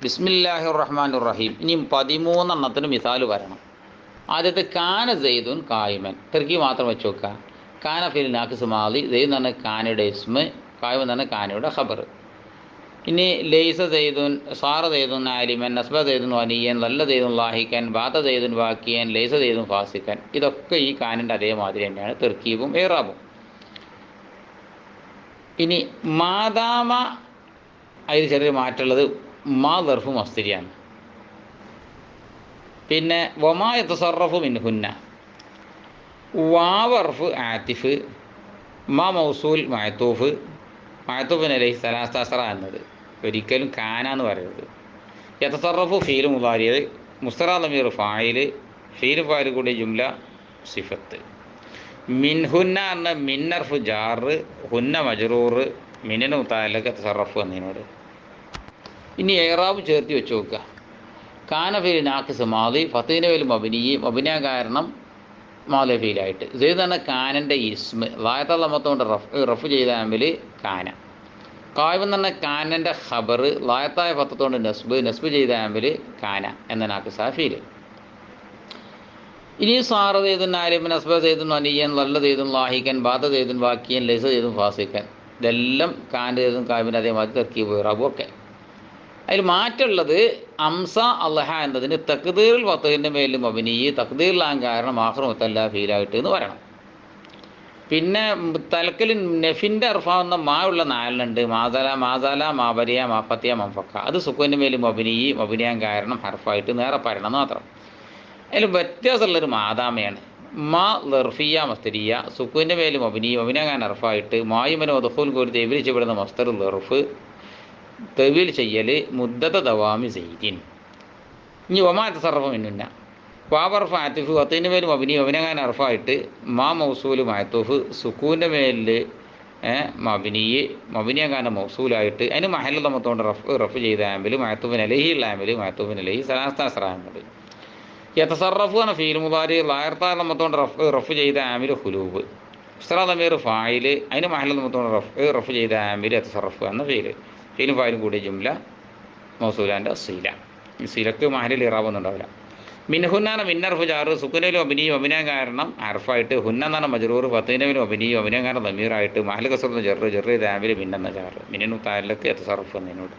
ബിസ്മില്ലാഹിർ റഹ്മാനിർ റഹീം. ഇനി 13 മിസാൽ വരണം. ആദ്യത്തെ കാന സെയ്ദുൻ കായിമൻ, തെർക്കി മാത്രം വെച്ച് നോക്കുക. കാന ഫിൽ നാഖിസ് മാദി, സെയ്ദ് എന്ന് പറഞ്ഞാൽ കാനയുടെ ഇസ്മ്, കായിമൻ എന്ന് പറഞ്ഞാൽ കാനയുടെ ഖബർ. ഇനി ലൈസ സെയ്ദുൻ, സാറ സെയ്ദുൻ ആലിമൻ, നസ്ബ സെയ്ദുൻ വനിയൻ, നല്ല സെയ്ദുൻ ലാഹിക്കൻ, ബാത്ത സെയ്ദുൻ വാക്കിയൻ, ലൈസ സെയ്ദുൻ ഫാസിക്കൻ. ഇതൊക്കെ ഈ കാനിൻ്റെ അതേമാതിരി തന്നെയാണ് തെർക്കീബും ഏറാബും. ഇനി മാതാമ, അതിൽ ചെറിയൊരു മാറ്റമുള്ളത് മാ ദർഫ് മസ്തിരിയാണ്. പിന്നെ വമാ യതസറഫു മിൻഹുന്ന, വാവർഫ് ആതിഫ്, മാ മൗസൂൽ മഅതൂഫ്, മഅതൂഫിൻ അലൈഹി സലാസറ എന്നത് ഒരിക്കലും കാന എന്ന് പറയരുത്. യതസറഫു ഫീൽ മുദാരി, മുസ്തറ ദമീർ ഫായിൽ, ഫീൽ ഫായിൽ കൂടി ജുംല സിഫത്ത്. മിൻഹുന്ന എന്ന മിന്നർഫ് ജാർ, ഹുന്ന മജ്റൂർ, മിനു മുതഅല്ലഖ് തസറഫ് എന്നതിനോട്. ഇനി ഏറാബ് ചേർത്ത് വെച്ച് നോക്കുക. കാന ഫീൽ നാഖിസ് മാദി, ഫത്തീന ഫീൽ മബ്നി, മബ്നിയ കാരണം മാദി ഫീലായിട്ട്. സെയ്ദ് എന്ന് പറഞ്ഞാൽ കാനൻ്റെ ഇസ്മ്, ലായത്തുള്ള മൊത്തം റഫ് ചെയ്ത ആമിൽ കാന. കായിബ് എന്ന് പറഞ്ഞാൽ കാനൻ്റെ ഖബർ, ലായത്തായ ഫത്തത്തോണ്ട് നസ്ബ് ചെയ്ത ആമിൽ കാന എന്ന നാഖിസ ഫീൽ. ഇനി സാറ സെയ്ദുൻ ആലിമൻ, നസ്ബ സെയ്ദുൻ വനിയൻ, നല്ല സെയ്ദുൻ ലാഹിക്കൻ, ബാത്ത സെയ്ദുൻ വാക്കിയൻ, ലൈസ സെയ്ദുൻ ഫാസിക്കൻ. ഇതെല്ലാം കാൻ്റെ സെയ്ദുൻ കായിബിൻ്റെ അതേമാതിരി തർക്കീബ് ഇറാബും ഒക്കെ. അതിൽ മാറ്റമുള്ളത് അംസ അള്ളഹ എന്നതിന് തക്ദീറുൽ വത്തഹിൻ്റെ മേലും മബനി, തക്ദീറിലാൻ കാരണം ആഖിർ മുത്തല്ല ഫീലായിട്ട് എന്ന് പറയണം. പിന്നെ തലക്കൽ നെഫിൻ്റെ അർഫാവുന്ന മാ ഉള്ള നാലിനുണ്ട്. മാസാല, മാബരിയ, മാഫത്തിയ, മംഫക്ക. അത് സുക്കൂൻ്റെ മേലും മബനിയാൻ കാരണം ഹർഫായിട്ട് നേരെ പറയണം മാത്രം. അതിൽ വ്യത്യാസമുള്ളൊരു മാതാമയാണ്. മാ ലർഫിയ മസ്തരിയ, സുക്കൂൻ്റെ മേലും മബനിയാൻ ഹർഫായിട്ട്, മായുമനോ ദഖൂൽ കൂടി തെവിരിച്ചപ്പെടുന്ന മസ്തർ ലർഫ്, തെവീൽ ചെയ്യൽ മുദ്ദത്ത ദവാമി സെയ്ദിൻ. ഇനി ഒമാ തസറഫ് മിന്നുന്ന, വാബർഫ് ആത്തിഫ്, വത്തീൻ്റെ മേൽ മബിനിയാൻ അർഫായിട്ട്, മാ മൗസൂല് മഅതൂഫ്, സുക്കൂൻ്റെ മേലിൽ മബിനിയാൻ മൗസൂലായിട്ട്, അതിന് മഹല്ല തമത്തോണ്ട് റഫ് ചെയ്ത ആമ്പിൽ മഅതൂഫിൻ അലൈഹി ഉള്ള ആമ്പിൽ മഅതൂഫിൻ അലൈഹി സലാസ ആമ്പിൽ. യതസറഫു എന്ന ഫീൽ മുദാരി, ലായർത്താ തമത്തോണ്ട് റഫ് ചെയ്ത ആമിൽ ഹുലൂബ്, ഇസ്റാ ദമീർ ഫായിൽ, അതിന് മഹല്ല തമത്തോണ്ട് റഫ് ചെയ്ത ആമ്പിൽ യതസറഫ് എന്ന ഫീല്. ഫീലും ഫായിലും കൂടിയ ജുംല മൗസൂലാൻ്റെ സീല. ഈ സീലക്ക് മഹലിൽ ഇറാബൊന്നും ഉണ്ടാവില്ല. മിൻഹുന്നാണ് മിന്നർഫ് ജാറ്, സുക്കുനയിലും അഭിനയം കാരണം അർഫായിട്ട്, ഹുന്നാണ് മജ്റൂർ, ഫത്തീനയിലും അഭിനയം കാരണം ദമീറായിട്ട്, മഹൽ കസറുന്ന ജെറ് ചെയ്ത ആമിൽ മിന്നെന്ന ജാറ്, മിനു താലക്ക് യതസറഫ് എന്നതിനോട്.